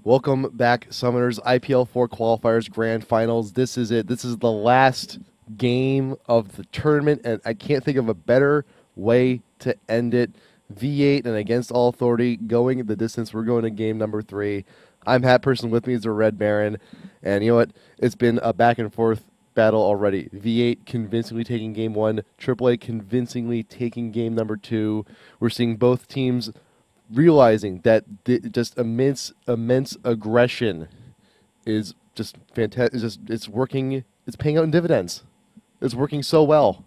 Welcome back, Summoners. IPL4 Qualifiers Grand Finals. This is it. This is the last game of the tournament, and I can't think of a better way to end it. V8 and Against All Authority going the distance. We're going to game number 3. I'm Hat Person. With me is the Red Baron, and you know what? It's been a back and forth battle already. V8 convincingly taking game 1. AAA convincingly taking game number 2. We're seeing both teams realizing that just immense aggression is just fantastic. It's working. It's paying out in dividends. It's working so well.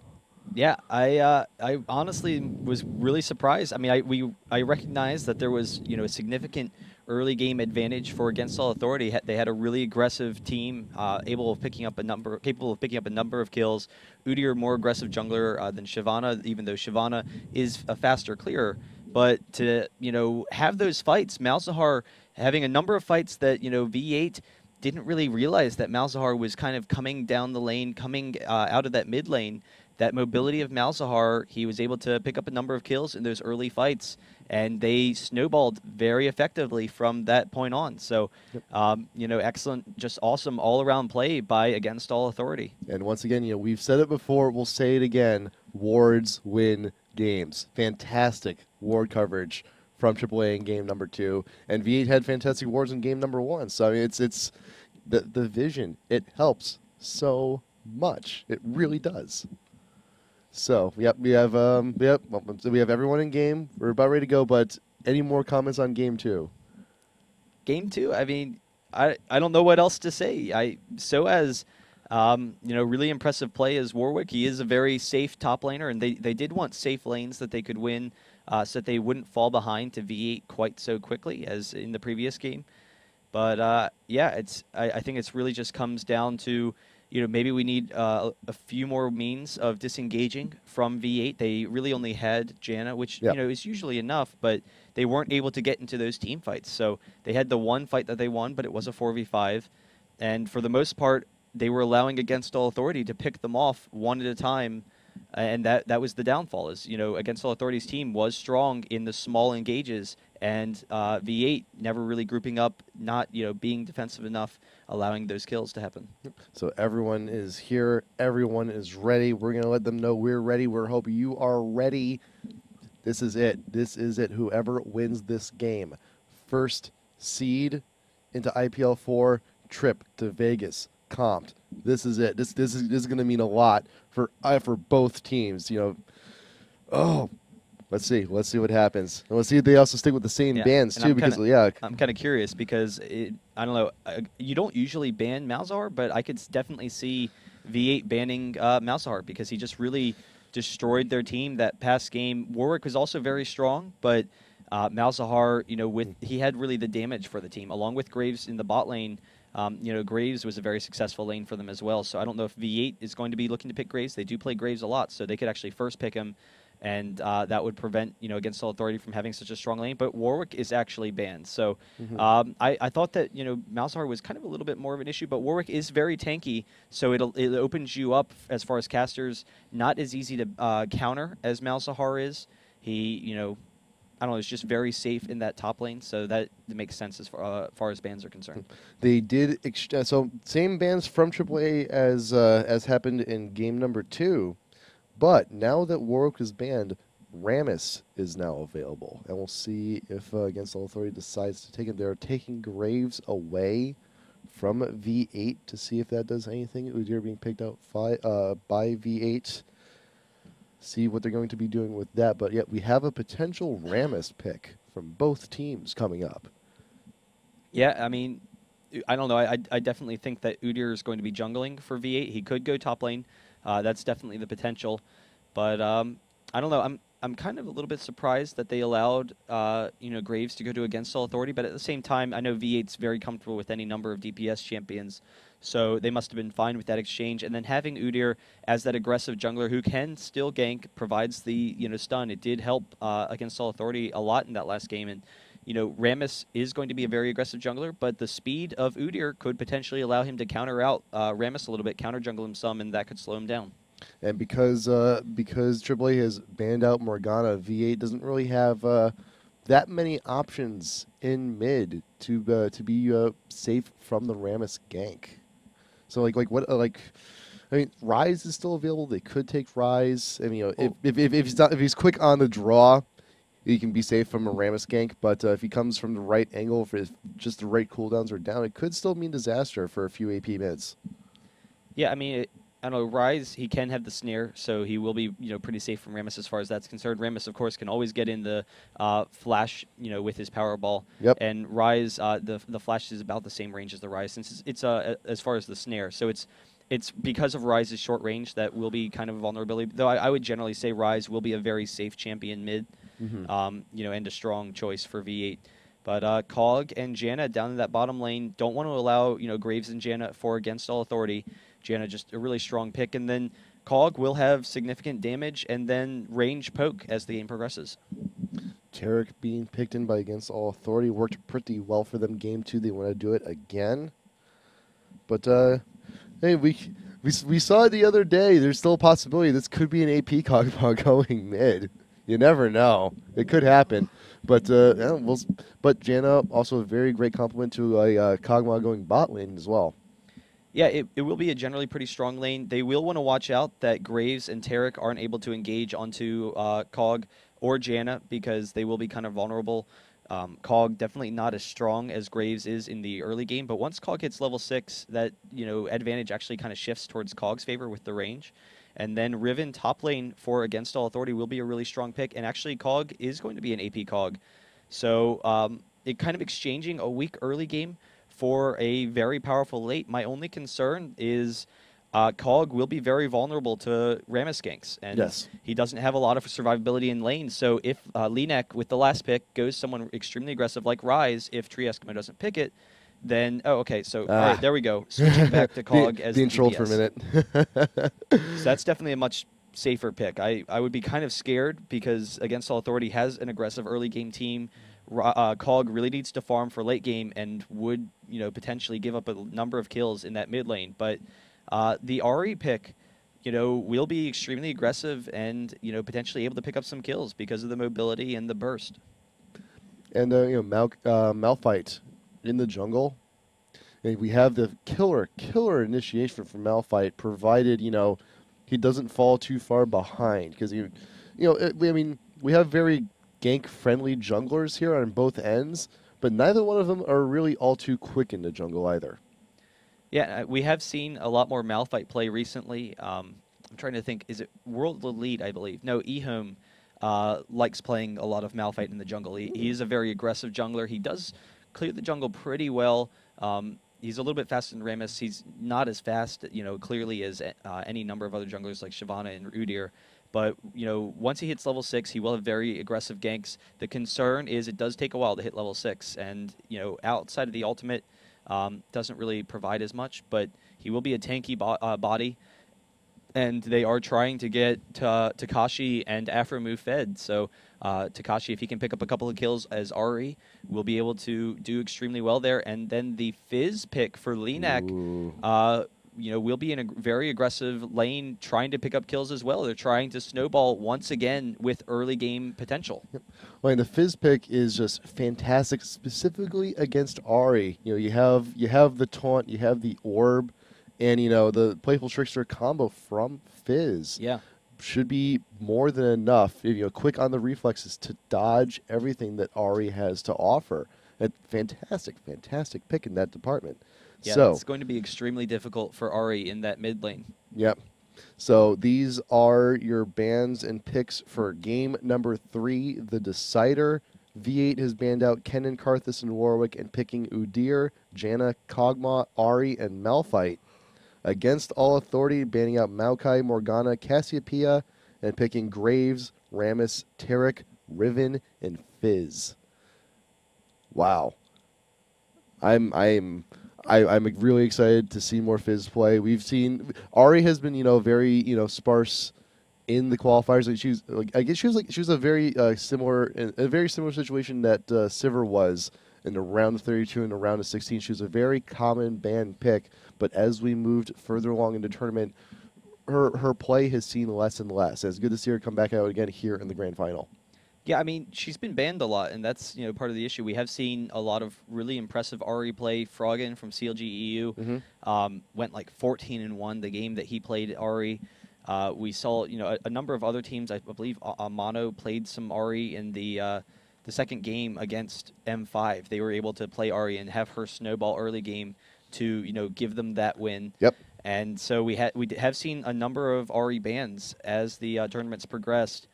Yeah, I honestly was really surprised. I mean, I recognized that there was a significant early game advantage for Against All Authority. They had a really aggressive team, capable of picking up a number of kills. Udyr more aggressive jungler than Shyvana, even though Shyvana is a faster clearer. But to have those fights, Malzahar having a number of fights that V8 didn't really realize that Malzahar was kind of coming down the lane, coming out of that mid lane. That mobility of Malzahar, he was able to pick up a number of kills in those early fights, and they snowballed very effectively from that point on. So, excellent, just awesome all-around play by Against All Authority. And once again, we've said it before, we'll say it again, wards win games. Fantastic ward coverage from AAA in game number 2, and V8 had fantastic wards in game number 1. So I mean, it's the vision. It helps so much. It really does. So we have everyone in game. We're about ready to go. But any more comments on game 2? Game 2. I mean, I don't know what else to say. Really impressive play as Warwick. He is a very safe top laner, and they did want safe lanes that they could win, so that they wouldn't fall behind to V8 quite so quickly as in the previous game. But I think it's really just comes down to maybe we need a few more means of disengaging from V8. They really only had Janna, which is usually enough, but they weren't able to get into those team fights. So they had the one fight that they won, but it was a 4v5, and for the most part, they were allowing Against All Authority to pick them off one at a time, and that was the downfall. Is Against All Authority's team was strong in the small engages, and V8 never really grouping up, not being defensive enough, allowing those kills to happen. So everyone is here. Everyone is ready. We're gonna let them know we're ready. We're hoping you are ready. This is it. This is it. Whoever wins this game, first seed into IPL4, trip to Vegas. Comped. This is it. This is going to mean a lot for both teams. Oh, let's see what happens. And let's see if they also stick with the same bans too. I'm kind of curious because I don't know. You don't usually ban Malzahar, but I could definitely see V8 banning Malzahar because he just really destroyed their team that past game. Warwick was also very strong, but Malzahar, he had really the damage for the team along with Graves in the bot lane. Graves was a very successful lane for them as well. So I don't know if V8 is going to be looking to pick Graves. They do play Graves a lot, so they could actually first pick him, and that would prevent Against All Authority from having such a strong lane. But Warwick is actually banned. So I thought that Malzahar was kind of a little bit more of an issue, but Warwick is very tanky, so it opens you up as far as casters. Not as easy to counter as Malzahar is. He I don't know, it's just very safe in that top lane, so that makes sense as far as bans are concerned. They did so same bans from AAA as happened in game number 2, but now that Warwick is banned, Rammus is now available, and we'll see if Against All Authority decides to take it. They're taking Graves away from V8 to see if that does anything. Udyr being picked out by V8. See what they're going to be doing with that, but yet we have a potential Rammus pick from both teams coming up. Yeah, I mean, I don't know. I definitely think that Udyr is going to be jungling for V8. He could go top lane. That's definitely the potential, but I don't know. I'm kind of a little bit surprised that they allowed Graves to go to Against All Authority, but at the same time, I know V8's very comfortable with any number of DPS champions. So they must have been fine with that exchange. And then having Udyr as that aggressive jungler who can still gank, provides the stun. It did help Against All Authority a lot in that last game. And Rammus is going to be a very aggressive jungler, but the speed of Udyr could potentially allow him to counter out Rammus a little bit, counter jungle him some, and that could slow him down. And because AAA has banned out Morgana, V8 doesn't really have that many options in mid to be safe from the Rammus gank. So like what like I mean, Rise is still available. They could take Rise. I mean, if he's quick on the draw, he can be safe from a Rammus gank. But if he comes from the right angle, if just the right cooldowns are down, it could still mean disaster for a few AP mids. Yeah, I mean, I don't know. Rise, he can have the snare, so he will be, pretty safe from Rammus as far as that's concerned. Rammus, of course, can always get in the flash, with his power ball. Yep. And Rise, the flash is about the same range as the Rise, since it's as far as the snare. So it's because of Rise's short range that will be kind of a vulnerability. Though I would generally say Rise will be a very safe champion mid, and a strong choice for V8. But Cog and Janna down in that bottom lane don't want to allow, Graves and Janna for Against All Authority. Janna just a really strong pick, and then Cog will have significant damage and then range poke as the game progresses. Tarek being picked in by Against All Authority worked pretty well for them. Game 2, they want to do it again. But hey, we saw it the other day. There's still a possibility this could be an AP Kog'Maw going mid. You never know. It could happen. But but Janna also a very great compliment to a Kog'Maw going bot lane as well. Yeah, it will be a generally pretty strong lane. They will want to watch out that Graves and Tarek aren't able to engage onto Cog or Janna because they will be kind of vulnerable. Cog definitely not as strong as Graves is in the early game, but once Cog hits level 6, that advantage actually kind of shifts towards Cog's favor with the range. And then Riven top lane for Against All Authority will be a really strong pick, and actually Cog is going to be an AP Cog. So it kind of exchanging a weak early game for a very powerful late. My only concern is Cog will be very vulnerable to Rammus ganks, and yes, he doesn't have a lot of survivability in lane. So if Linek with the last pick goes someone extremely aggressive like Rise, if Tree Eskimo doesn't pick it, then all right, there we go. Switching back to Cog as being the trolled for a minute. So that's definitely a much safer pick. I would be kind of scared because Against All Authority has an aggressive early game team. Cog really needs to farm for late game and would potentially give up a number of kills in that mid lane. But the Ahri pick, will be extremely aggressive and potentially able to pick up some kills because of the mobility and the burst. And Malphite in the jungle. And we have the killer initiation from Malphite, provided he doesn't fall too far behind because we have very gank-friendly junglers here on both ends, but neither one of them are really all too quick in the jungle either. Yeah, we have seen a lot more Malphite play recently. I'm trying to think, is it World Elite, I believe? No, eHome likes playing a lot of Malphite in the jungle. He is a very aggressive jungler. He does clear the jungle pretty well. He's a little bit faster than Rammus. He's not as fast, clearly as any number of other junglers like Shyvana and Udyr. But, once he hits level 6, he will have very aggressive ganks. The concern is it does take a while to hit level 6. And, outside of the ultimate, doesn't really provide as much. But he will be a tanky body. And they are trying to get Takashi and Afromu fed. So Takashi, if he can pick up a couple of kills as Ahri, will be able to do extremely well there. And then the Fizz pick for Linek, will be in a very aggressive lane trying to pick up kills as well. They're trying to snowball once again with early game potential. Yep. Well, and the Fizz pick is just fantastic, specifically against Ahri. You have the taunt, you have the orb, and the Playful Trickster combo from Fizz. Yeah. Should be more than enough, quick on the reflexes to dodge everything that Ahri has to offer. A fantastic pick in that department. Yeah, so, it's going to be extremely difficult for Ahri in that mid lane. Yep. So these are your bans and picks for game number 3, the decider. V8 has banned out Kennen, Karthus, and Warwick and picking Udyr, Janna, Kog'Maw, Ahri, and Malphite. Against All Authority, banning out Maokai, Morgana, Cassiopeia, and picking Graves, Rammus, Tarek, Riven, and Fizz. Wow. I'm really excited to see more Fizz play. We've seen Ahri has been very sparse in the qualifiers. I guess she was a very similar situation that Sivir was in the round of 32 and the round of 16. She was a very common ban pick, but as we moved further along in the tournament, her play has seen less and less. It's good to see her come back out again here in the grand final. Yeah, I mean, she's been banned a lot, and that's, part of the issue. We have seen a lot of really impressive Ari play. Froggen from CLG EU went like 14-1 the game that he played Ari. We saw, a number of other teams. I believe Amano played some Ari in the second game against M5. They were able to play Ari and have her snowball early game to, give them that win. Yep. And so we have seen a number of Ari bans as the tournaments progressed.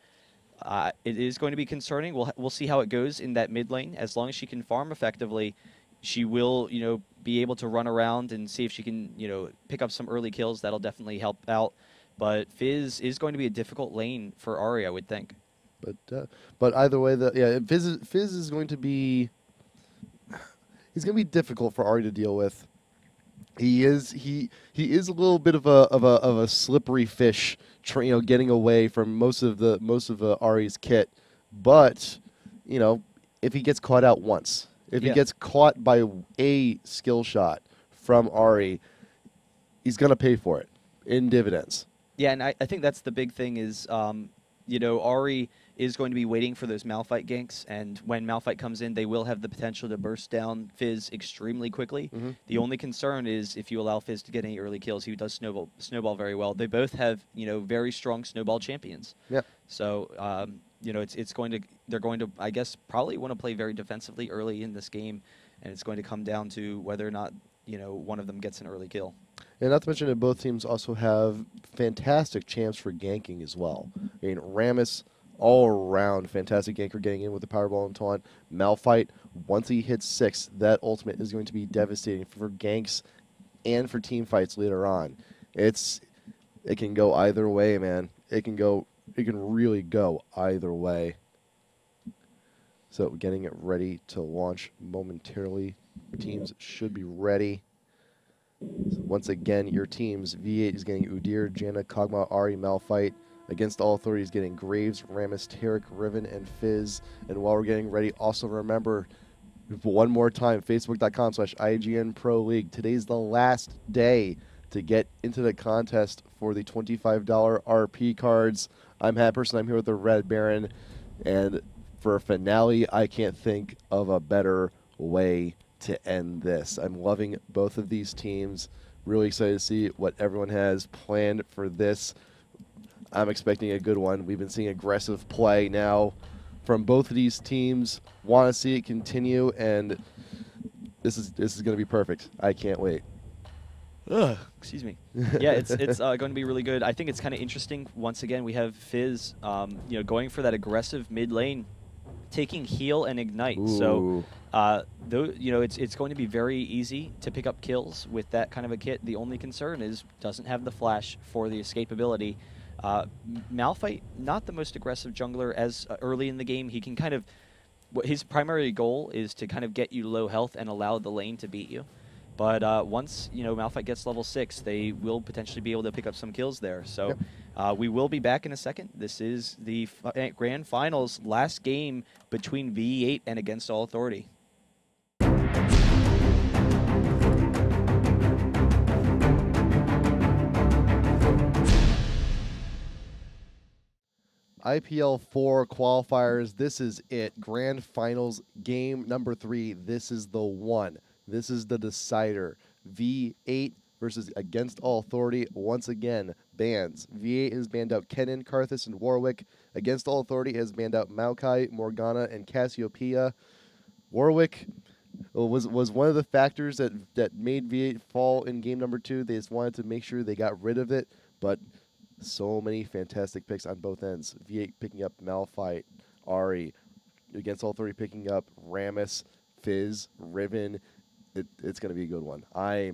It is going to be concerning. We'll see how it goes in that mid lane. As long as she can farm effectively, she will be able to run around and see if she can pick up some early kills. That'll definitely help out. But Fizz is going to be a difficult lane for Ari, I would think. But either way, Fizz is going to be he's going to be difficult for Ari to deal with. He is a little bit of a slippery fish, getting away from most of Ari's kit. But if he gets caught out once, if he gets caught by a skill shot from Ari, he's gonna pay for it in dividends. Yeah, and I think that's the big thing is, Ari is going to be waiting for those Malphite ganks, and when Malphite comes in, they will have the potential to burst down Fizz extremely quickly. The only concern is if you allow Fizz to get any early kills. He does snowball very well. They both have, very strong snowball champions. Yeah. So, they're going to, I guess, probably want to play very defensively early in this game, and it's going to come down to whether or not, one of them gets an early kill. And not to mention that both teams also have fantastic champs for ganking as well. I mean, Rammus, all around fantastic ganker getting in with the Powerball and Taunt. Malphite, once he hits 6, that ultimate is going to be devastating for ganks and for team fights later on. It can go either way, man. It can really go either way. So getting it ready to launch momentarily. Teams should be ready. So once again, your teams, V8 is getting Udyr, Janna, Kog'Maw, Ari, Malphite. Against all authorities, getting Graves, Rammus, Tarek, Riven, and Fizz. And while we're getting ready, also remember, one more time, facebook.com/IGN Pro League. Today's the last day to get into the contest for the $25 RP cards. I'm Hatperson. I'm here with the Red Baron. And for a finale, I can't think of a better way to end this. I'm loving both of these teams. Really excited to see what everyone has planned for this. I'm expecting a good one. We've been seeing aggressive play now from both of these teams. Want to see it continue, and this is going to be perfect. I can't wait. Ugh, excuse me. Yeah, it's going to be really good. I think it's kind of interesting. Once again, we have Fizz, going for that aggressive mid lane, taking heal and ignite. Ooh. So, it's going to be very easy to pick up kills with that kind of a kit. The only concern is doesn't have the flash for the escapability. Malphite, not the most aggressive jungler as early in the game. He can kind of, his primary goal is to kind of get you low health and allow the lane to beat you. But once Malphite gets level 6, they will potentially be able to pick up some kills there. So we will be back in a second. This is the grand finals, last game between V8 and Against All Authority. IPL4 qualifiers, this is it. Grand Finals, game number 3. This is the one. This is the decider. V8 versus Against All Authority. Once again, bans. V8 has banned out Kennen, Karthus, and Warwick. Against All Authority has banned out Maokai, Morgana, and Cassiopeia. Warwick was one of the factors that made V8 fall in game number 2. They just wanted to make sure they got rid of it, but so many fantastic picks on both ends. V8 picking up Malphite, Ari. Against All Authority picking up Rammus, Fizz, Riven. It's going to be a good one. I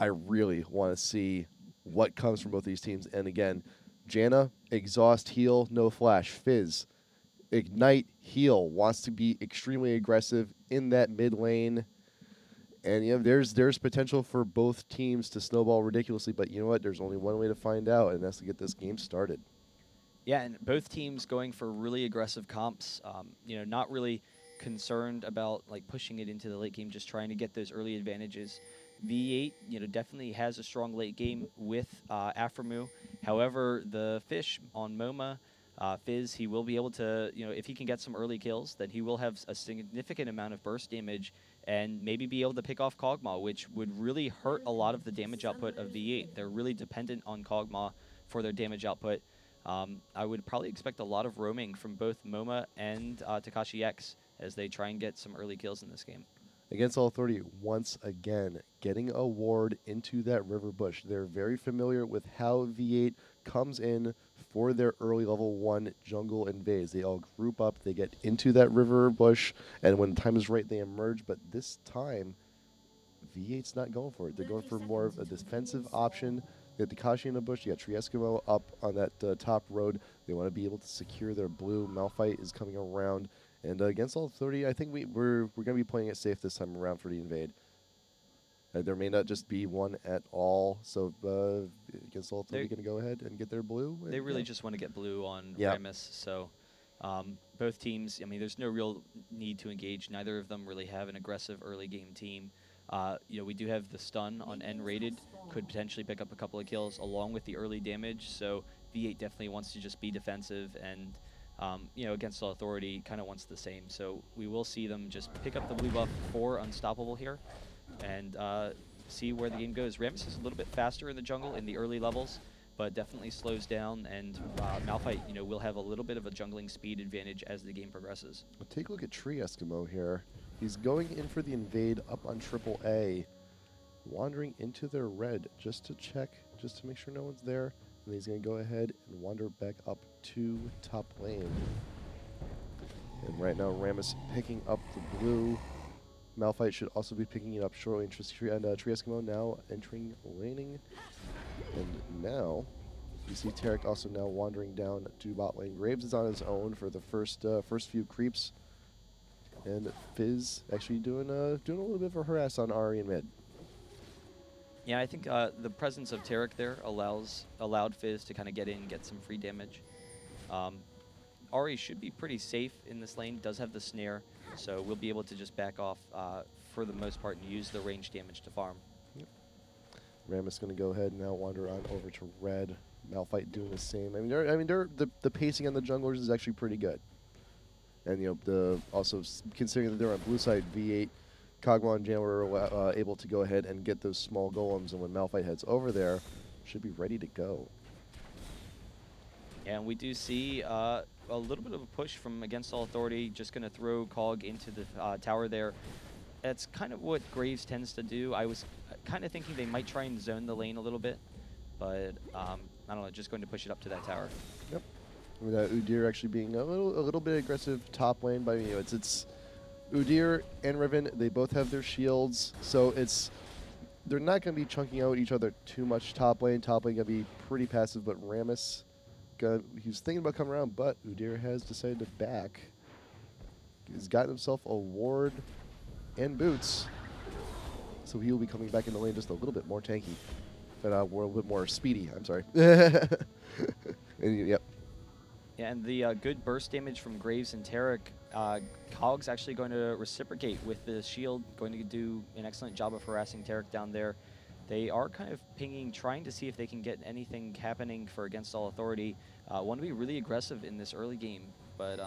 really want to see what comes from both these teams. And again, Janna, exhaust, heal, no flash. Fizz, ignite, heal, wants to be extremely aggressive in that mid lane. And there's potential for both teams to snowball ridiculously, but you know what? There's only one way to find out, and that's to get this game started. Yeah, and both teams going for really aggressive comps. Not really concerned about pushing it into the late game, just trying to get those early advantages. V8, definitely has a strong late game with Aframu. However, the fish on MoMA Fizz, he will be able to, if he can get some early kills, then he will have a significant amount of burst damage and maybe be able to pick off Kog'Maw, which would really hurt a lot of the damage output of V8. They're really dependent on Kog'Maw for their damage output. I would probably expect a lot of roaming from both MoMA and Takashi X as they try and get some early kills in this game. Against All Authority, once again, getting a ward into that river bush. They're very familiar with how V8 comes in for their early level 1 jungle invades. They all group up, they get into that river bush, and when the time is right, they emerge. But this time, V8's not going for it. They're going for more of a defensive option. You got Takashi in the bush, you got Trieskimo up on that top road. They want to be able to secure their blue. Malphite is coming around. And against All 30, I think we're going to be playing it safe this time around for the invade. There may not just be one at all. So against All 30, going to go ahead and get their blue. They really just want to get blue on yep. Remus. So both teams, I mean, there's no real need to engage. Neither of them really have an aggressive early game team. We do have the stun on N-rated, could potentially pick up a couple of kills along with the early damage. So V8 definitely wants to just be defensive and against All Authority, kind of wants the same. So we will see them just pick up the blue buff for Unstoppable here and see where the game goes. Rammus is a little bit faster in the jungle in the early levels, but definitely slows down, and Malphite, will have a little bit of a jungling speed advantage as the game progresses. Well, take a look at Trieskimo here. He's going in for the invade up on AAA, wandering into their red just to check, just to make sure no one's there. And he's going to go ahead and wander back up to top lane. And right now, Rammus picking up the blue. Malphite should also be picking it up shortly. And Trieskimo now entering laning. And now, you see Tarek also now wandering down to bot lane. Graves is on his own for the first few creeps. And Fizz actually doing a little bit of a harass on Ahri in mid. Yeah, I think the presence of Tarek there allowed Fizz to kind of get in and get some free damage. Ahri should be pretty safe in this lane, does have the snare, so we'll be able to just back off for the most part and use the range damage to farm. Yep. Rammus going to go ahead and now wander on over to red. Malphite doing the same. I mean, the pacing on the junglers is actually pretty good. And also considering that they're on blue side, V8, Kog'Maw and Jambler are able to go ahead and get those small golems, and when Malphite heads over there, should be ready to go. And we do see a little bit of a push from against All Authority, just going to throw Kog into the tower there. That's kind of what Graves tends to do. I was kind of thinking they might try and zone the lane a little bit, but I don't know, just going to push it up to that tower. Yep. With Udyr actually being a little bit aggressive top lane, but it's Udyr and Riven. They both have their shields, so they're not going to be chunking out each other too much top lane. Top lane going to be pretty passive, but Rammus, he's thinking about coming around, but Udyr has decided to back. He's gotten himself a ward and boots, so he will be coming back in the lane just a little bit more tanky, but a little bit more speedy. I'm sorry. And, yep. Yeah, and the good burst damage from Graves and Tarek, Cog's actually going to reciprocate with the shield, going to do an excellent job of harassing Tarek down there. They are kind of pinging, trying to see if they can get anything happening for Against All Authority. Want to be really aggressive in this early game, but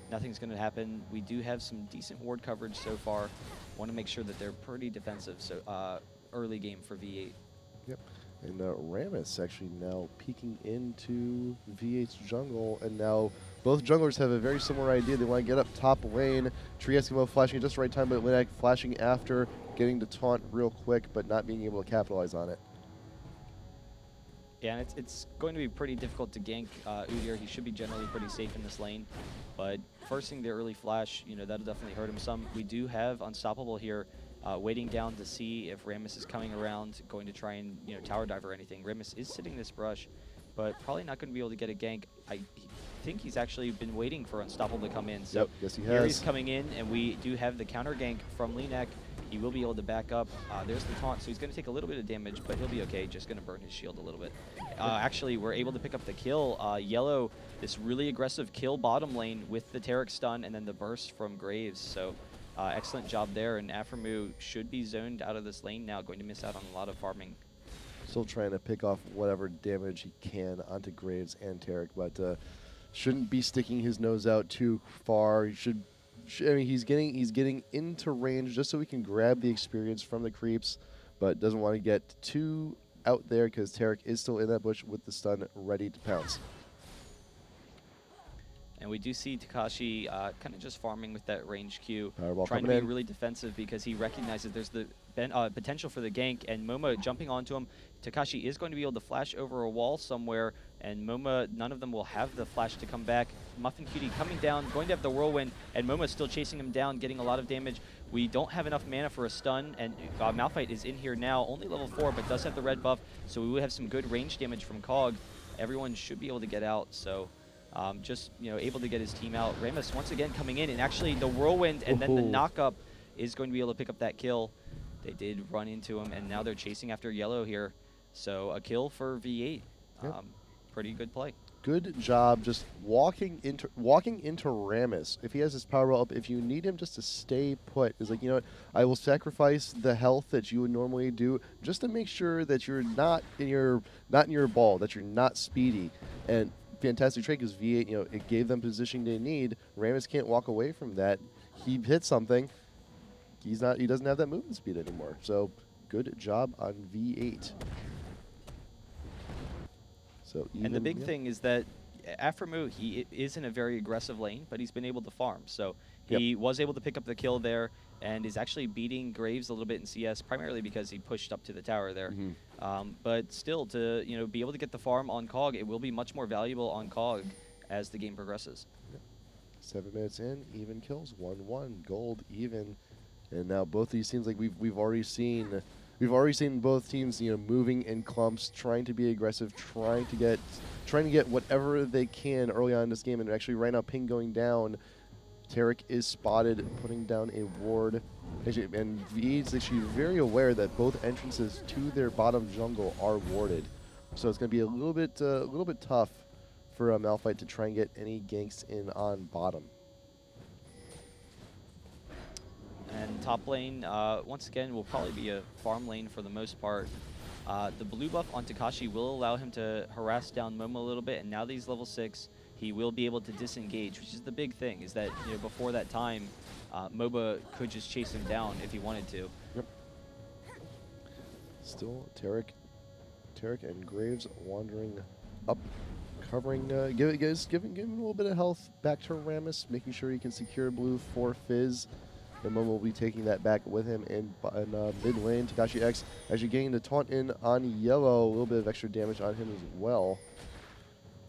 nothing's going to happen. We do have some decent ward coverage so far. Want to make sure that they're pretty defensive, so early game for V8. Yep. And Rammus actually now peeking into V8's jungle, and now both junglers have a very similar idea. They want to get up top lane. Trieskimo flashing at just the right time, but Linak flashing after, getting the taunt real quick, but not being able to capitalize on it. Yeah, and it's going to be pretty difficult to gank Udyr. He should be generally pretty safe in this lane, but forcing the early flash, that'll definitely hurt him some. We do have Unstoppable here, waiting down to see if Rammus is coming around, going to try and tower dive or anything. Rammus is sitting this brush, but probably not going to be able to get a gank. I think he's actually been waiting for Unstoppable to come in. So yep, yes he has. Here he's coming in, and we do have the counter gank from Linak. He will be able to back up. There's the taunt, so he's going to take a little bit of damage, but he'll be okay. Just going to burn his shield a little bit. Actually, we're able to pick up the kill. Yellow, this really aggressive kill bottom lane with the Tarek stun and then the burst from Graves. So excellent job there, and Aphromoo should be zoned out of this lane now, going to miss out on a lot of farming. Still trying to pick off whatever damage he can onto Graves and Tarek, but shouldn't be sticking his nose out too far. He should I mean, he's getting into range just so he can grab the experience from the creeps, but doesn't want to get too out there because Tarek is still in that bush with the stun ready to pounce. And we do see Takashi kind of just farming with that range Q, Powerball trying to coming be in. really defensive because he recognizes there's the potential for the gank, and Momo jumping onto him. Takashi is going to be able to flash over a wall somewhere, and Momo, none of them will have the flash to come back. Muffin Cutie coming down, going to have the whirlwind, and Momo still chasing him down, getting a lot of damage. We don't have enough mana for a stun, and Malphite is in here now, only level 4, but does have the red buff, so we will have some good range damage from Cog. Everyone should be able to get out, so just able to get his team out. Ramus once again coming in, and actually the whirlwind and then the knock-up is going to be able to pick up that kill. They did run into him, and now they're chasing after yellow here. So a kill for V8. Yep. Pretty good play. Good job just walking into Ramus. If he has his power up, if you need him just to stay put, is like, you know what, I will sacrifice the health that you would normally do just to make sure that you're not in your ball, that you're not speedy. And fantastic trade because V8, it gave them positioning they need. Ramus can't walk away from that. He hit something. He doesn't have that movement speed anymore. So good job on V8. So and the big thing is that Aphromu, he is in a very aggressive lane, but he's been able to farm. So he was able to pick up the kill there and is actually beating Graves a little bit in CS, primarily because he pushed up to the tower there. But still, to be able to get the farm on Cog, it will be much more valuable on Cog as the game progresses. 7 minutes in, even kills, 1-1, gold even, and now both these teams, like we've already seen both teams, moving in clumps, trying to be aggressive, trying to get whatever they can early on in this game. And actually, right now, ping going down. Tarek is spotted putting down a ward, and V8 is actually very aware that both entrances to their bottom jungle are warded. So it's going to be a little bit tough for Malphite to try and get any ganks in on bottom. And top lane, once again, will probably be a farm lane for the most part. The blue buff on Takashi will allow him to harass down Momo a little bit, and now that he's level 6, he will be able to disengage, which is the big thing, is that before that time, Moba could just chase him down if he wanted to. Yep. Still, Tarek and Graves wandering up, covering, giving a little bit of health back to Ramus, making sure he can secure blue for Fizz. And Momo will be taking that back with him in mid lane. Takashi X actually getting the taunt in on yellow, a little bit of extra damage on him as well.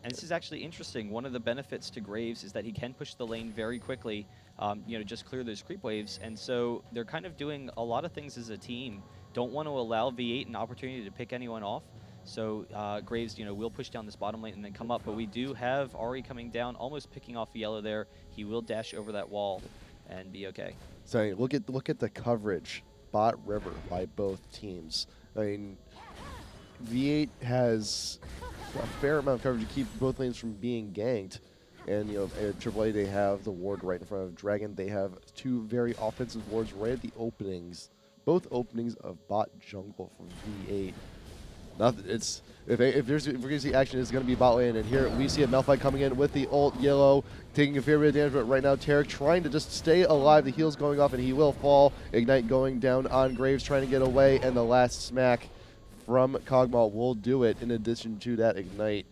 And this is actually interesting. One of the benefits to Graves is that he can push the lane very quickly, just clear those creep waves. And so they're kind of doing a lot of things as a team. Don't want to allow V8 an opportunity to pick anyone off. So Graves, will push down this bottom lane and then come up. But we do have Ari coming down, almost picking off yellow there. He will dash over that wall and be okay. So look at the coverage, bot river by both teams. I mean, V8 has a fair amount of coverage to keep both lanes from being ganked. And at AAA they have the ward right in front of Dragon. They have two very offensive wards right at the openings, both openings of bot jungle from V8. Nothing. It's if we're gonna see action, it's gonna be bot lane. And here we see a Malphite coming in with the ult yellow, taking a fair bit of damage. But right now, Tarek trying to just stay alive. The heal's going off, and he will fall. Ignite going down on Graves, trying to get away, and the last smack from Kog'Maw will do it. In addition to that ignite,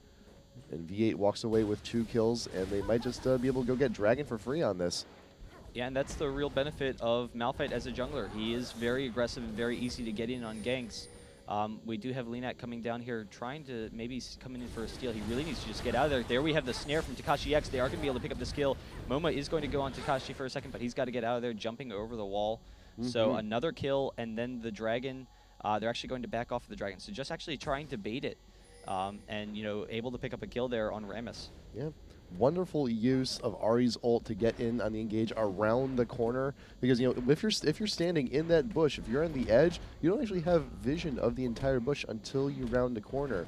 and V8 walks away with 2 kills, and they might just be able to go get Dragon for free on this. Yeah, and that's the real benefit of Malphite as a jungler. He is very aggressive and very easy to get in on ganks. We do have Linak coming down here, trying to maybe come in for a steal. He really needs to just get out of there. There we have the snare from Takashi X. They are going to be able to pick up this kill. Momo is going to go on Takashi for a second, but he's got to get out of there, jumping over the wall. So another kill, and then the Dragon, they're actually going to back off of the Dragon. So just actually trying to bait it, and able to pick up a kill there on Ramus. Yeah. Wonderful use of Ari's ult to get in on the engage around the corner, because if you're standing in that bush, if you're on the edge, you don't actually have vision of the entire bush until you round the corner.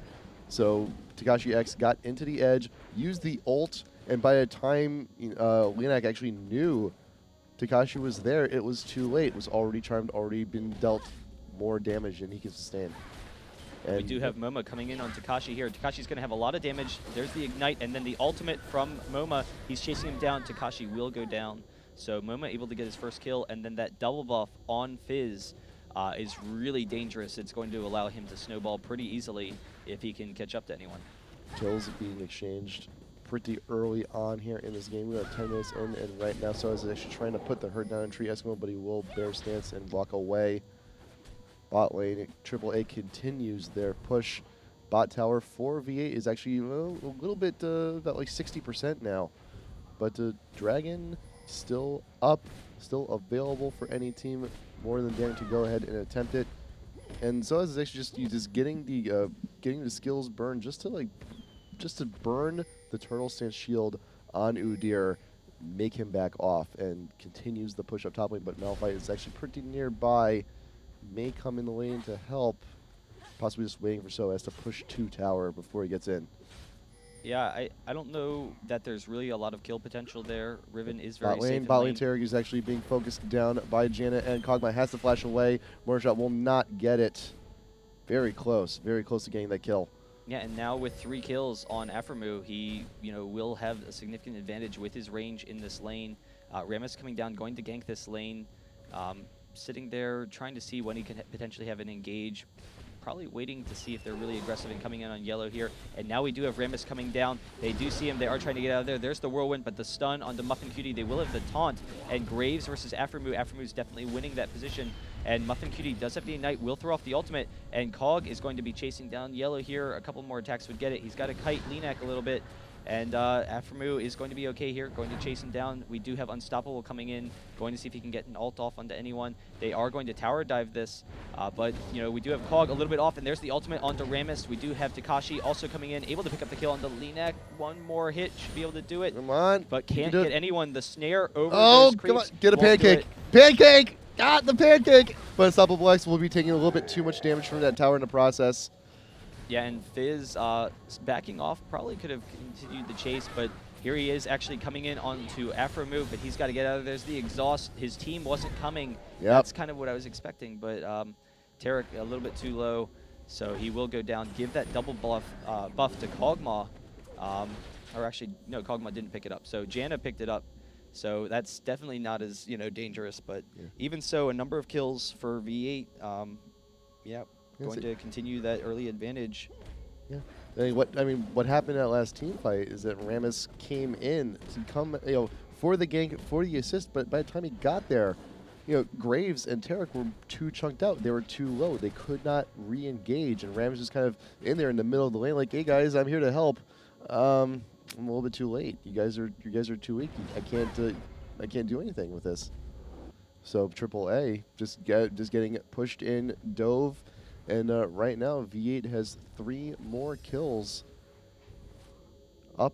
So Takashi X got into the edge, used the ult, and by the time Linak actually knew Takashi was there, it was too late. It was already charmed, already been dealt more damage than he can sustain. And we do have MoMA coming in on Takashi here. Takashi's going to have a lot of damage. There's the Ignite, and then the ultimate from MoMA. He's chasing him down. Takashi will go down. So MoMA able to get his first kill, and then that double buff on Fizz is really dangerous. It's going to allow him to snowball pretty easily if he can catch up to anyone. Kills being exchanged pretty early on here in this game. We are 10 minutes in, and right now Soaz is actually trying to put the herd down and treat Eskimo, but he will bear stance and walk away. Bot lane, aAa continues their push. Bot tower for V8 is actually a little bit, about like 60% now. But Dragon still up, still available for any team more than daring to go ahead and attempt it. And Soaz is actually just getting the skills burned just to burn the turtle stance shield on Udyr, make him back off, and continues the push up top lane. But Malphite is actually pretty nearby, may come in the lane to help, possibly just waiting for Soaz to push 2 tower before he gets in. Yeah, I don't know that there's really a lot of kill potential there. Riven is very safe in Bot lane. lane Tarek is actually being focused down by Janna, and Kog'Maw has to flash away. Motorshot will not get it. Very close to getting that kill. Yeah, and now with 3 kills on Aphromoo, he will have a significant advantage with his range in this lane. Rammus coming down, going to gank this lane, sitting there trying to see when he can potentially have an engage. Probably waiting to see if they're really aggressive and coming in on yellow here. And now we do have Rammus coming down. They do see him. They are trying to get out of there. There's the whirlwind, but the stun onto Muffin Cutie. They will have the taunt. And Graves versus Aphromoo. Aphromoo definitely winning that position. And Muffin Cutie does have the Ignite, will throw off the ultimate. And Cog is going to be chasing down yellow here. A couple more attacks would get it. He's got to kite Linak a little bit. And Aphromoo is going to be okay here, going to chase him down. We do have Unstoppable coming in, going to see if he can get an ult off onto anyone. They are going to tower dive this, but we do have Cog a little bit off, and there's the ultimate onto Rammus. We do have Takashi also coming in, able to pick up the kill onto Linak. One more hit should be able to do it. Come on. But can't get anyone. The snare over Oh, those come on. creeps Get a won't do pancake. it. Pancake! Got the pancake! But Unstoppable X will be taking a little bit too much damage from that tower in the process. Yeah, and Fizz backing off probably could have continued the chase, but here he is actually coming in onto Aphromoo, but he's got to get out of there. There's the exhaust. His team wasn't coming. Yep. That's kind of what I was expecting, but Tarek a little bit too low, so he will go down, give that double buff to Kog'Maw. Or actually, no, Kog'Maw didn't pick it up, so Janna picked it up. So that's definitely not as dangerous, but even so, a number of kills for V8. Yeah. Going to continue that early advantage. Yeah. What happened at last team fight is that Rammus came in to come, for the gank, for the assist, but by the time he got there, Graves and Tarek were too chunked out. They were too low. They could not re-engage, and Rammus was kind of in there in the middle of the lane, like, "Hey guys, I'm here to help. I'm a little bit too late. You guys are too weak. I can't do anything with this." So aAa just getting pushed in, dove. And right now, V8 has 3 more kills up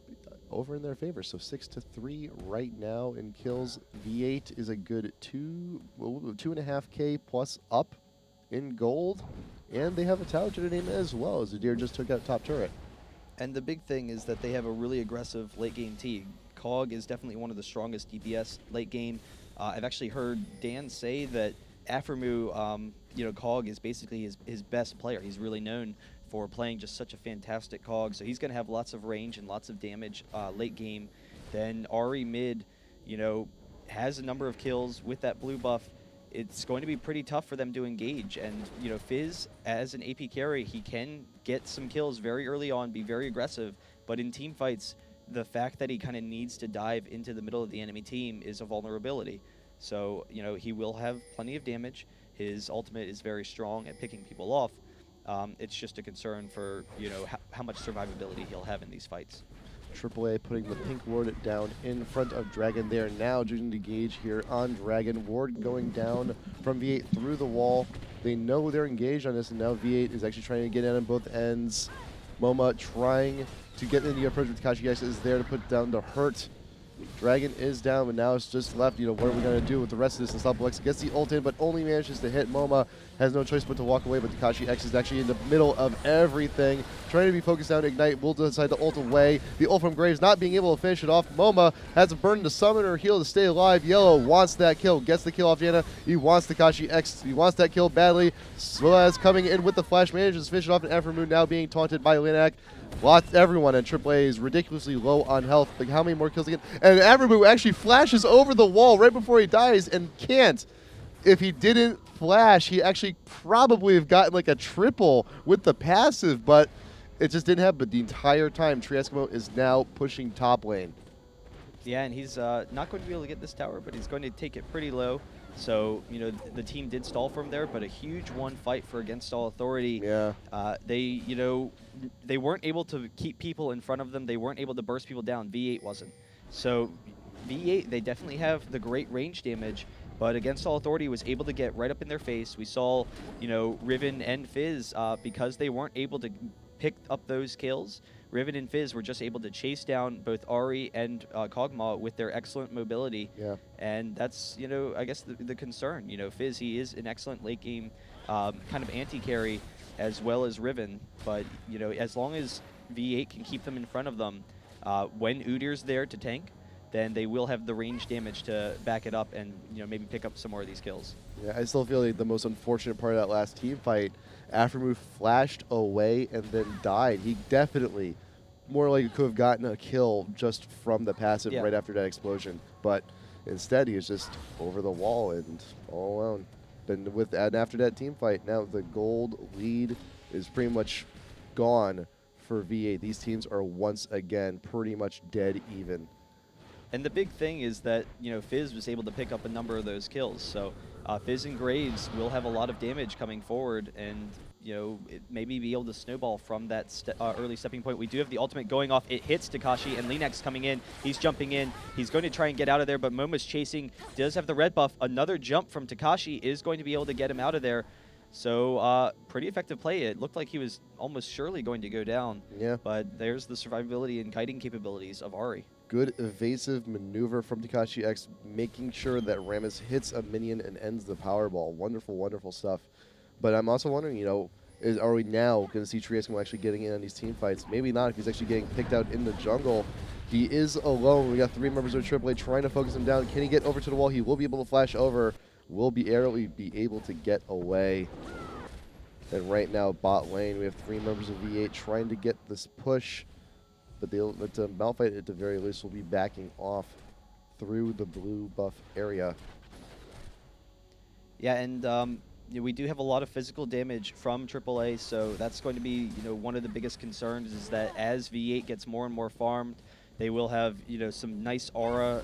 over in their favor. So 6-3 right now in kills. V8 is a good 2.5K plus up in gold. And they have a tower to their name as well, as Udyr just took out top turret. And the big thing is that they have a really aggressive late game team. Cog is definitely one of the strongest DPS late game. I've actually heard Dan say that Aphromoo, Cog is basically his best player. He's really known for playing just such a fantastic Cog, so he's going to have lots of range and lots of damage late game. Then Ahri mid, has a number of kills with that blue buff. It's going to be pretty tough for them to engage, and Fizz, as an AP carry, he can get some kills very early on, be very aggressive, but in team fights, the fact that he kind of needs to dive into the middle of the enemy team is a vulnerability. So, he will have plenty of damage. His ultimate is very strong at picking people off. It's just a concern for, how much survivability he'll have in these fights. aAa putting the pink ward down in front of Dragon. They are now choosing to engage here on Dragon. Ward going down from V8 through the wall. They know they're engaged on this, and now V8 is actually trying to get in on both ends. MoMA trying to get in the approach with Takashi is there to put down the hurt. Dragon is down, but now it's just left. What are we going to do with the rest of this? Unstoppable X gets the ult in, but only manages to hit. Moma has no choice but to walk away, but Takashi X is actually in the middle of everything. Trying to be focused down. Ignite will decide to ult away. The ult from Graves not being able to finish it off. Moma has a burn to summon her heal to stay alive. Yellow wants that kill. Gets the kill off Jana. He wants Takashi X. He wants that kill badly. Swaz coming in with the flash. Manages to finish it off, and Afromoon now being taunted by Linak. Everyone in AAA is ridiculously low on health. Like, how many more kills again? And Averbu actually flashes over the wall right before he dies and can't. If he didn't flash, he actually probably have gotten like a triple with the passive, but it just didn't happen. But the entire time, Trieskimo is now pushing top lane. Yeah, and he's not going to be able to get this tower, but he's going to take it pretty low. So, the team did stall for him there, but a huge one fight for Against All Authority. Yeah. They weren't able to keep people in front of them. They weren't able to burst people down. V8 wasn't. So, V8, they definitely have the great range damage, but Against All Authority was able to get right up in their face. We saw, Riven and Fizz, because they weren't able to pick up those kills, Riven and Fizz were just able to chase down both Ahri and Kog'Maw with their excellent mobility. Yeah. And that's, I guess the concern. Fizz, he is an excellent late game kind of anti-carry as well as Riven. But, as long as V8 can keep them in front of them, when Udyr's there to tank, then they will have the range damage to back it up and, maybe pick up some more of these kills. Yeah, I still feel like the most unfortunate part of that last team fight, Aftermove flashed away and then died. He definitely more likely could have gotten a kill just from the passive right after that explosion. But instead, he was just over the wall and all alone. And after that team fight, now the gold lead is pretty much gone for V8. These teams are once again pretty much dead even. And the big thing is that, Fizz was able to pick up a number of those kills. So Fizz and Graves will have a lot of damage coming forward and, maybe be able to snowball from that early stepping point. We do have the ultimate going off. It hits Takashi, and Linux coming in. He's jumping in. He's going to try and get out of there, but Moma's chasing. Does have the red buff. Another jump from Takashi is going to be able to get him out of there. So pretty effective play. It looked like he was almost surely going to go down. Yeah. But there's the survivability and kiting capabilities of Ahri. Good evasive maneuver from Takashi X, making sure that Rammus hits a minion and ends the Powerball. Wonderful, wonderful stuff. But I'm also wondering, are we now going to see Trieskimo actually getting in on these team fights? Maybe not if he's actually getting picked out in the jungle. He is alone. We got 3 members of AAA trying to focus him down. Can he get over to the wall? He will be able to flash over. Will be able to get away. And right now, bot lane, we have 3 members of V8 trying to get this push. But Malphite, at the very least, will be backing off through the blue buff area. Yeah, and we do have a lot of physical damage from AAA, so that's going to be one of the biggest concerns is that as V8 gets more and more farmed, they will have some nice aura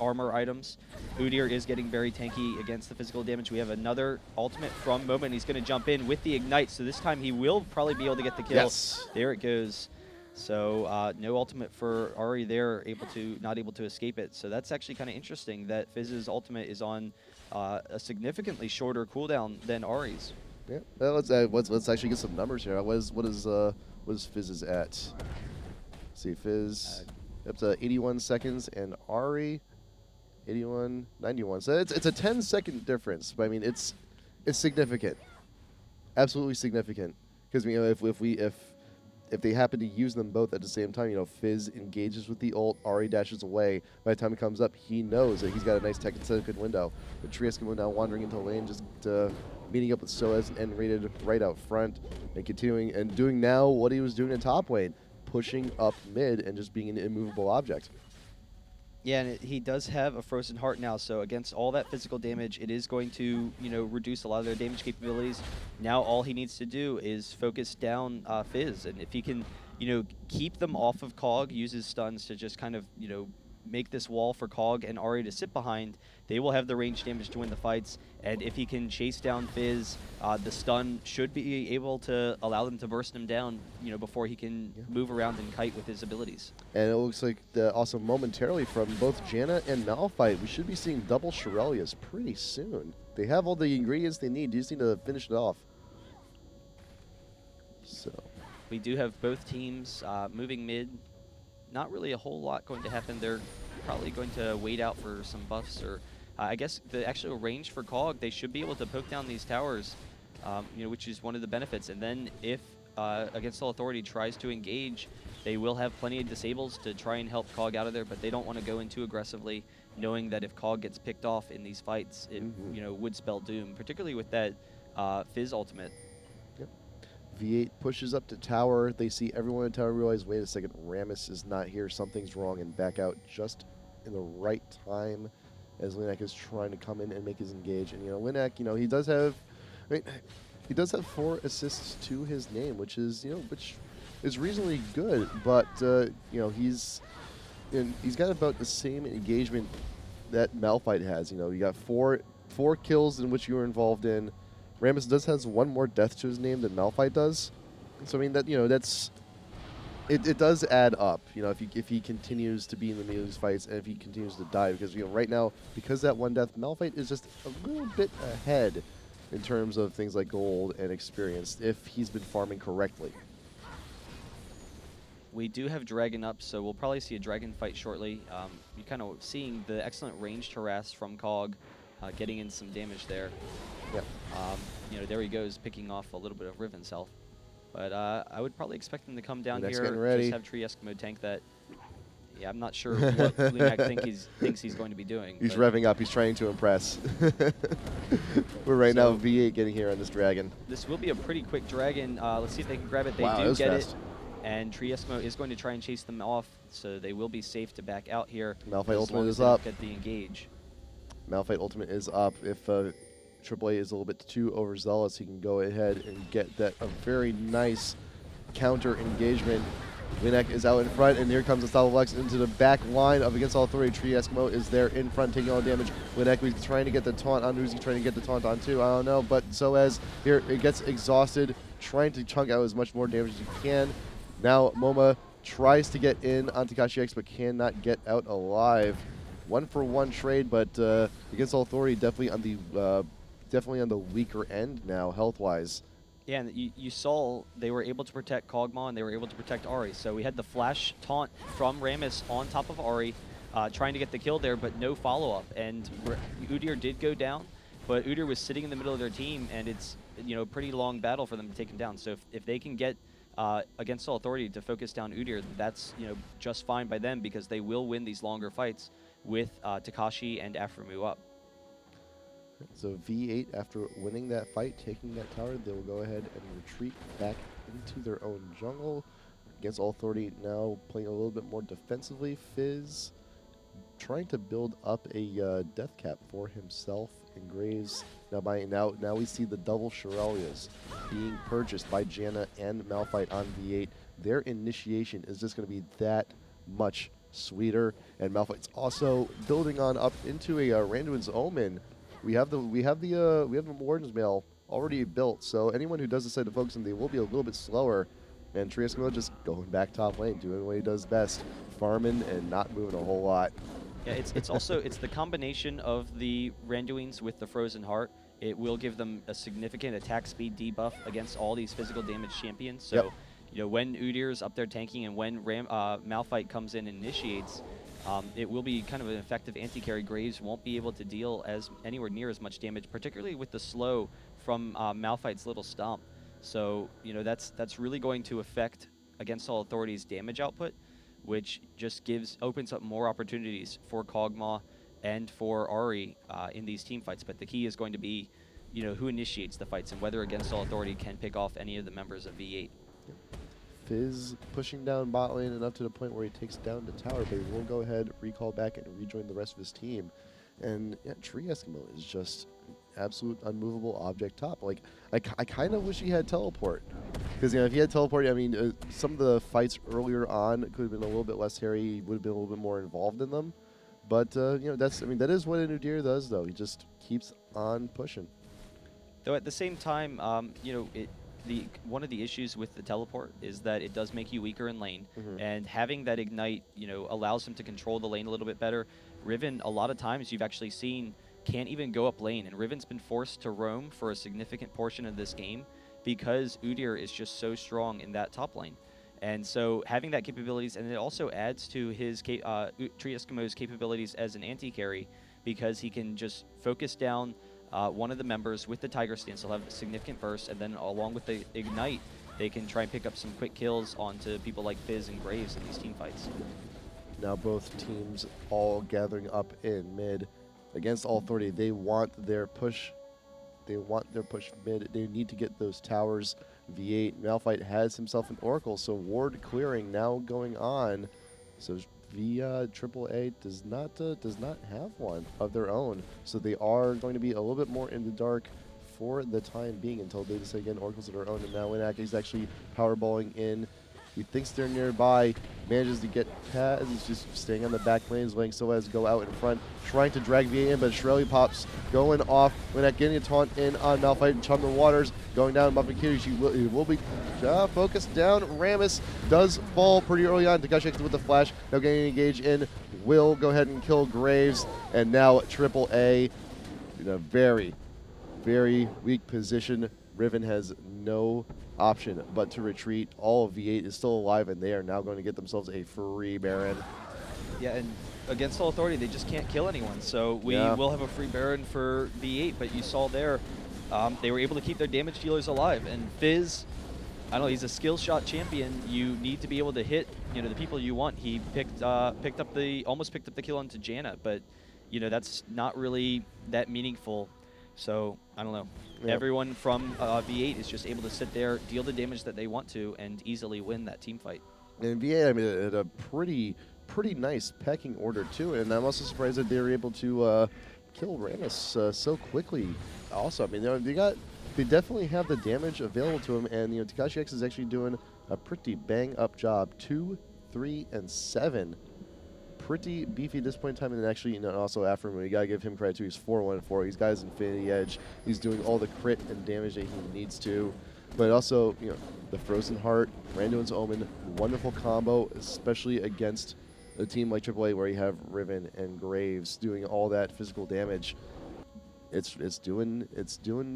armor items. Udyr is getting very tanky against the physical damage. We have another ultimate from Moment. He's going to jump in with the Ignite, so this time he will probably be able to get the kill. Yes. There it goes. So no ultimate for Ahri there, not able to escape it. So that's actually kind of interesting that Fizz's ultimate is on a significantly shorter cooldown than Ahri's. Yeah, well, let's actually get some numbers here. What is Fizz's at? Let's see, Fizz up to 81 seconds and Ahri 81, 91. So it's a 10-second difference, but I mean it's significant, absolutely significant. Because if they happen to use them both at the same time, Fizz engages with the ult, Ahri dashes away. By the time he comes up, he knows that he's got a nice second window. But Trieskimo now wandering into lane, just meeting up with Soaz and rated right out front, and continuing and doing now what he was doing in top lane, pushing up mid and just being an immovable object. Yeah, and he does have a Frozen Heart now, so against all that physical damage, it is going to, reduce a lot of their damage capabilities. Now all he needs to do is focus down Fizz, and if he can, keep them off of Cog, use his stuns to just kind of, make this wall for Cog and Ahri to sit behind, they will have the range damage to win the fights. And if he can chase down Fizz, the stun should be able to allow them to burst him down, before he can move around and kite with his abilities. And it looks like also momentarily from both Janna and Malphite, we should be seeing double Shurelya's pretty soon. They have all the ingredients they need. You just need to finish it off. So we do have both teams moving mid. Not really a whole lot going to happen. They're probably going to wait out for some buffs, or I guess the actual range for Cog, they should be able to poke down these towers, which is one of the benefits. And then if Against All Authority tries to engage, they will have plenty of disables to try and help Cog out of there, but they don't want to go in too aggressively, knowing that if Cog gets picked off in these fights, it would spell doom, particularly with that Fizz ultimate. Yep. V8 pushes up to tower. They see everyone in tower, realize, wait a second, Rammus is not here, something's wrong, and back out just in the right time as Linak is trying to come in and make his engage. And, Linak, he does have, he does have 4 assists to his name, which is, which is reasonably good, but, he's got about the same engagement that Malphite has. You got four kills in which you were involved in. Rammus does has 1 more death to his name than Malphite does. So I mean that that's it does add up. If he continues to be in the middle of these fights and if he continues to die, because right now, because that 1 death, Malphite is just a little bit ahead in terms of things like gold and experience if he's been farming correctly. We do have Dragon up, so we'll probably see a Dragon fight shortly. You're kind of seeing the excellent ranged harass from Cog, getting in some damage there. Yep. There he goes, picking off a little bit of Riven's health. But I would probably expect him to come down here, just have Tree Eskimo tank that. Yeah, I'm not sure what Linak thinks he's going to be doing. He's revving up. He's trying to impress. We're right now V8 getting here on this Dragon. This will be a pretty quick Dragon. Let's see if they can grab it. They wow, do get fast. it. And Tree Eskimo is going to try and chase them off, so they will be safe to back out here. Malphite ultimate is up. Get the engage. Malphite ultimate is up. If AAA is a little bit too overzealous, he can go ahead and get that a very nice counter engagement. Linak is out in front, and here comes Unstoppable X into the back line of Against All Authority. Tree Eskimo is there in front, taking all the damage. Linak is trying to get the taunt on. Who's he trying to get the taunt on too? I don't know, but so as here it gets exhausted, trying to chunk out as much more damage as you can. Now MoMA tries to get in on Takashi X, but cannot get out alive. 1-for-1 trade, but Against All Authority definitely on the weaker end now, health-wise. Yeah, and you saw they were able to protect Kog'Maw and they were able to protect Ahri. So we had the flash taunt from Rammus on top of Ahri, trying to get the kill there, but no follow-up. And Udyr did go down, but Udyr was sitting in the middle of their team, and it's a pretty long battle for them to take him down. So if they can get Against All Authority to focus down Udyr, that's just fine by them, because they will win these longer fights with Takashi and Afremu up. So V8, after winning that fight, taking that tower, they will go ahead and retreat back into their own jungle. Against All Authority now playing a little bit more defensively. Fizz trying to build up a death cap for himself and Graves. Now we see the double Shirelias being purchased by Janna and Malphite on V8. Their initiation is just going to be that much sweeter, and Malphite's also building on up into a Randuin's Omen. We have the Warden's Mail already built, so anyone who does decide to focus on them, they will be a little bit slower. And Tree Eskimo just going back top lane, doing what he does best, farming and not moving a whole lot. Yeah, it's also the combination of the Randuins with the Frozen Heart. It will give them a significant attack speed debuff against all these physical damage champions. So, when Udyr's up there tanking and when Malphite comes in and initiates, it will be kind of an effective anti-carry. Graves won't be able to deal anywhere near as much damage, particularly with the slow from Malphite's little stomp. So, that's really going to affect Against All Authority's damage output, which just opens up more opportunities for Kog'Maw and for Ahri in these team fights. But the key is going to be, who initiates the fights and whether Against All Authority can pick off any of the members of V8. Fizz pushing down bot lane enough to the point where he takes down the tower, but he will go ahead, recall back, and rejoin the rest of his team. And yeah, Tree Eskimo is just absolute unmovable object top. Like, I kind of wish he had teleport, because if he had teleport, I mean, some of the fights earlier on could have been a little bit less hairy. He would have been a little bit more involved in them. But that is what an Udyr does, though. He just keeps on pushing. Though at the same time, one of the issues with the teleport is that it does make you weaker in lane, and having that ignite, allows him to control the lane a little bit better. Riven, a lot of times you've actually seen, can't even go up lane, and Riven's been forced to roam for a significant portion of this game because Udyr is just so strong in that top lane. And so having that capabilities, and it also adds to his Tree Eskimo's capabilities as an anti-carry, because he can just focus down one of the members with the Tiger Stance. He'll have a significant burst, and then along with the Ignite, they can try and pick up some quick kills onto people like Fizz and Graves in these team fights. Now both teams all gathering up in mid against All Authority. They want their push. They want their push mid. They need to get those towers. V8 Malphite has himself an Oracle, so ward clearing now going on. So AAA does not have one of their own. So they are going to be a little bit more in the dark for the time being until they decide again Oracles of their own. And now Winak is actually powerballing in. He thinks they're nearby, manages to get past, he's just staying on the back lanes, letting Soaz go out in front, trying to drag VA in, but Shirley pops going off. Winak getting a taunt in on Malphite and Chum the Waters, going down. Muffin Kitty, he will be focused down. Rammus does fall pretty early on. Takashi with the flash, now getting engaged in, will go ahead and kill Graves, and now AAA in a very, very weak position. Riven has no option but to retreat. All of V8 is still alive, and they are now going to get themselves a free Baron. Yeah, and against All Authority, they just can't kill anyone. So we will have a free Baron for V8, but you saw there, they were able to keep their damage dealers alive. And Fizz, I don't know, he's a skill shot champion. You need to be able to hit, the people you want. He almost picked up the kill onto Janna, but that's not really that meaningful. So I don't know. Yep. Everyone from V8 is just able to sit there, deal the damage that they want to, and easily win that team fight. And V8, I mean, had a pretty nice pecking order too, and I'm also surprised that they were able to kill Rammus so quickly. Also, I mean, they definitely have the damage available to him, and Takashi X is actually doing a pretty bang up job. 2, 3, and 7. Pretty beefy at this point in time, and then actually, also after him, we gotta give him credit too. He's 4-1-4. He's got his Infinity Edge. He's doing all the crit and damage that he needs to. But also, the Frozen Heart, Randuin's Omen, wonderful combo, especially against a team like AAA where you have Riven and Graves doing all that physical damage. It's doing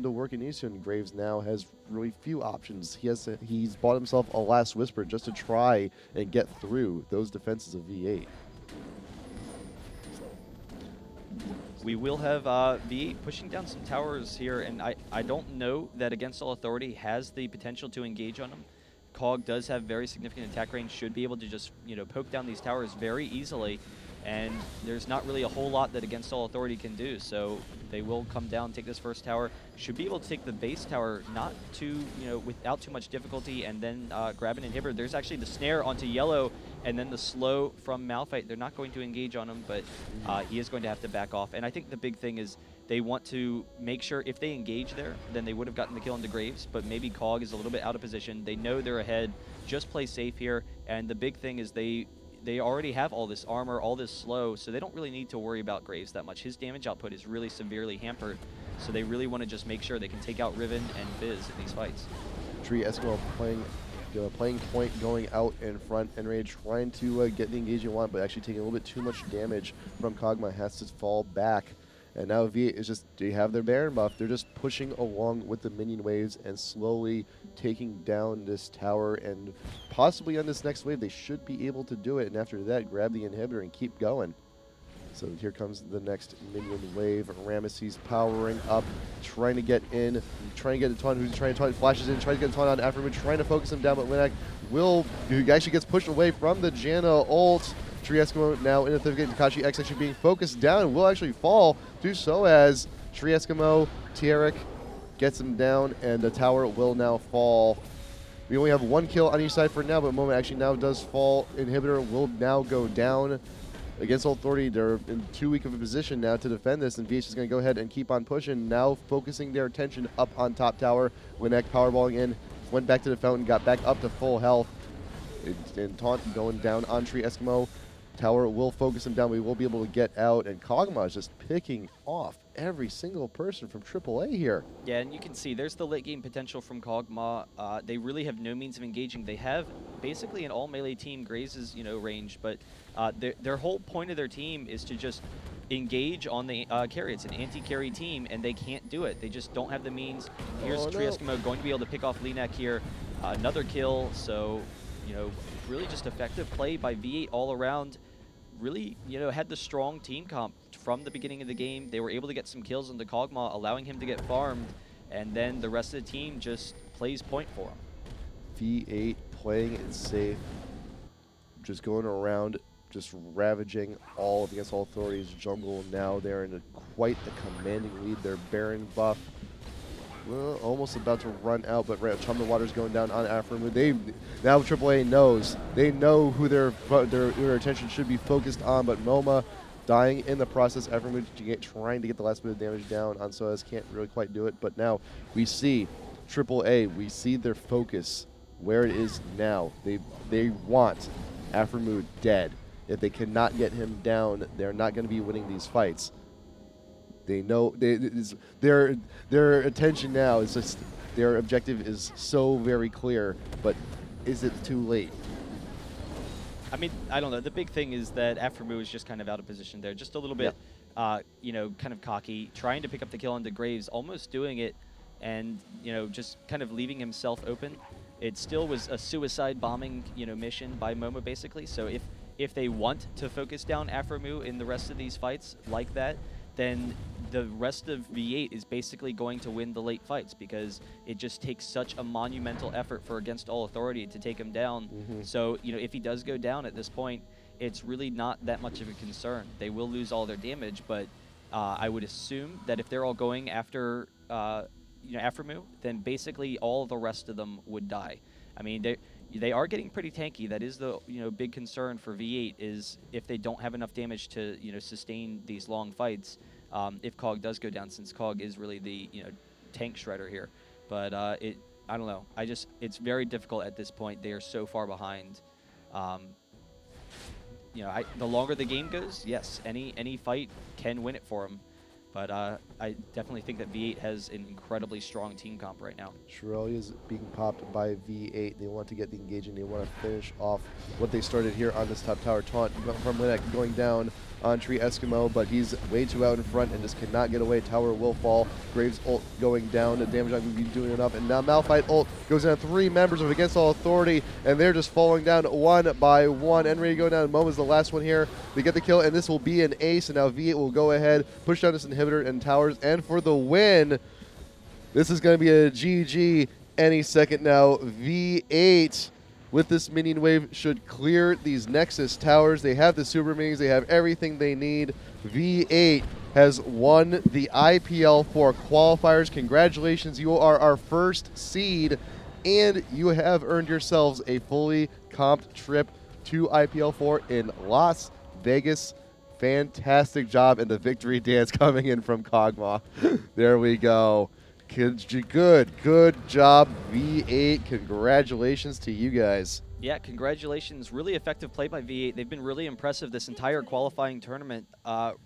the work it needs to, and Graves now has really few options. He's bought himself a Last Whisper just to try and get through those defenses of V8. We will have V8 pushing down some towers here, and I don't know that Against All Authority has the potential to engage on them. Cog does have very significant attack range, should be able to just poke down these towers very easily, and there's not really a whole lot that Against All Authority can do, so they will come down, take this first tower, should be able to take the base tower not too, without too much difficulty, and then grab an inhibitor. There's actually the snare onto yellow, and then the slow from Malphite. They're not going to engage on him, but he is going to have to back off. And I think the big thing is they want to make sure if they engage there, then they would have gotten the kill into Graves, but maybe Cog is a little bit out of position. They know they're ahead. Just play safe here. And the big thing is they already have all this armor, all this slow, so they don't really need to worry about Graves that much. His damage output is really severely hampered, so they really want to just make sure they can take out Riven and Fizz in these fights. Tree Eskimo playing point, going out in front, and Ray trying to get the engagement want, but actually taking a little bit too much damage from Kog'Maw, has to fall back. And now V8 is just, they have their Baron buff. They're just pushing along with the minion waves and slowly taking down this tower. And possibly on this next wave, they should be able to do it. And after that, grab the inhibitor and keep going. So here comes the next minion wave. Ramesses powering up, trying to get in, trying to get a taunt. Who's trying to taunt? Flashes in, trying to get a taunt on Aftermoon, trying to focus him down, but Winak he actually gets pushed away from the Janna ult. Tree Eskimo now in the thick of Takashi X actually being focused down and will actually fall. Do so as Tree Eskimo, Tierek gets him down, and the tower will now fall. We only have one kill on each side for now, but Moment actually now does fall. Inhibitor will now go down. Against All Authority, they're in too weak of a position now to defend this, and VH is going to go ahead and keep on pushing, now focusing their attention up on top tower. Winak powerballing in, went back to the fountain, got back up to full health. And taunt going down on Tree Eskimo. Tower will focus him down. We will be able to get out, and Kog'Maw is just picking off every single person from AAA here. Yeah, and you can see there's the late game potential from Kog'Maw. They really have no means of engaging. They have basically an all melee team, Graves' range, but their whole point of their team is to just engage on the carry. It's an anti-carry team, and they can't do it. They just don't have the means. Here's Tree Eskimo going to be able to pick off Linak here. Another kill, so really just effective play by V8 all around. Really, had the strong team comp from the beginning of the game. They were able to get some kills on the Kog'Maw, allowing him to get farmed, and then the rest of the team just plays point for him. V8 playing it safe, just going around, just ravaging all of against all authorities. Jungle now they're in quite a commanding lead. Their Baron buff, well, almost about to run out, but Chum the Water's going down on Afromoon. Now AAA knows. They know who their attention should be focused on, but MoMA dying in the process. Afromoon trying to get the last bit of damage down on Soaz, can't really quite do it, but now we see AAA, we see their focus where it is now. They want Afromoon dead. If they cannot get him down, they're not going to be winning these fights. They know their attention now is just their objective is so very clear, but is it too late? I mean, I don't know. The big thing is that Afromu is just kind of out of position there, just a little bit, kind of cocky, trying to pick up the kill onto Graves, almost doing it, and just kind of leaving himself open. It still was a suicide bombing, mission by Momo basically. So if they want to focus down Afromu in the rest of these fights like that, then the rest of V8 is basically going to win the late fights because it just takes such a monumental effort for Against All Authority to take him down. So, if he does go down at this point, it's really not that much of a concern. They will lose all their damage, but I would assume that if they're all going after, Afromu, then basically all the rest of them would die. I mean, they are getting pretty tanky. That is the big concern for V8 is if they don't have enough damage to sustain these long fights. If Cog does go down, since Cog is really the tank shredder here, but I don't know. It's very difficult at this point. They are so far behind. The longer the game goes, yes, any fight can win it for them. But I definitely think that V8 has an incredibly strong team comp right now. Shirelli is being popped by V8. They want to get the engaging. They want to finish off what they started here on this top tower. Taunt from Linek going down on Tree Eskimo, but he's way too out in front and just cannot get away. Tower will fall. Graves ult going down. The damage not going to be doing enough. And now Malphite ult goes down 3 members of Against All Authority, and they're just falling down one by one. And ready to go down. Moma's the last one here. They get the kill, and this will be an ace. And now V8 will go ahead, push down this inhibitor and towers, and for the win. This is going to be a GG any second now. V8 with this minion wave should clear these Nexus towers. They have the super minions. They have everything they need. V8 has won the IPL4 qualifiers. Congratulations. You are our first seed, and you have earned yourselves a fully comped trip to IPL4 in Las Vegas. Fantastic job, and the victory dance coming in from Kog'Maw. There we go. Good job, V8. Congratulations to you guys. Yeah, congratulations. Really effective play by V8. They've been really impressive this entire qualifying tournament.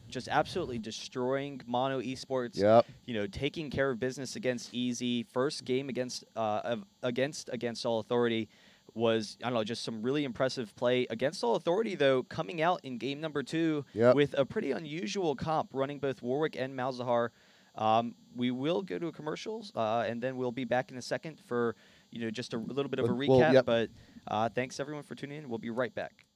Just absolutely destroying Mono Esports. Yep. Taking care of business against Easy. First game against All Authority was, I don't know, just some really impressive play. Against All Authority, though, coming out in game number 2 with a pretty unusual comp, running both Warwick and Malzahar. We will go to commercials, and then we'll be back in a second for just a little bit of a recap. But thanks, everyone, for tuning in. We'll be right back.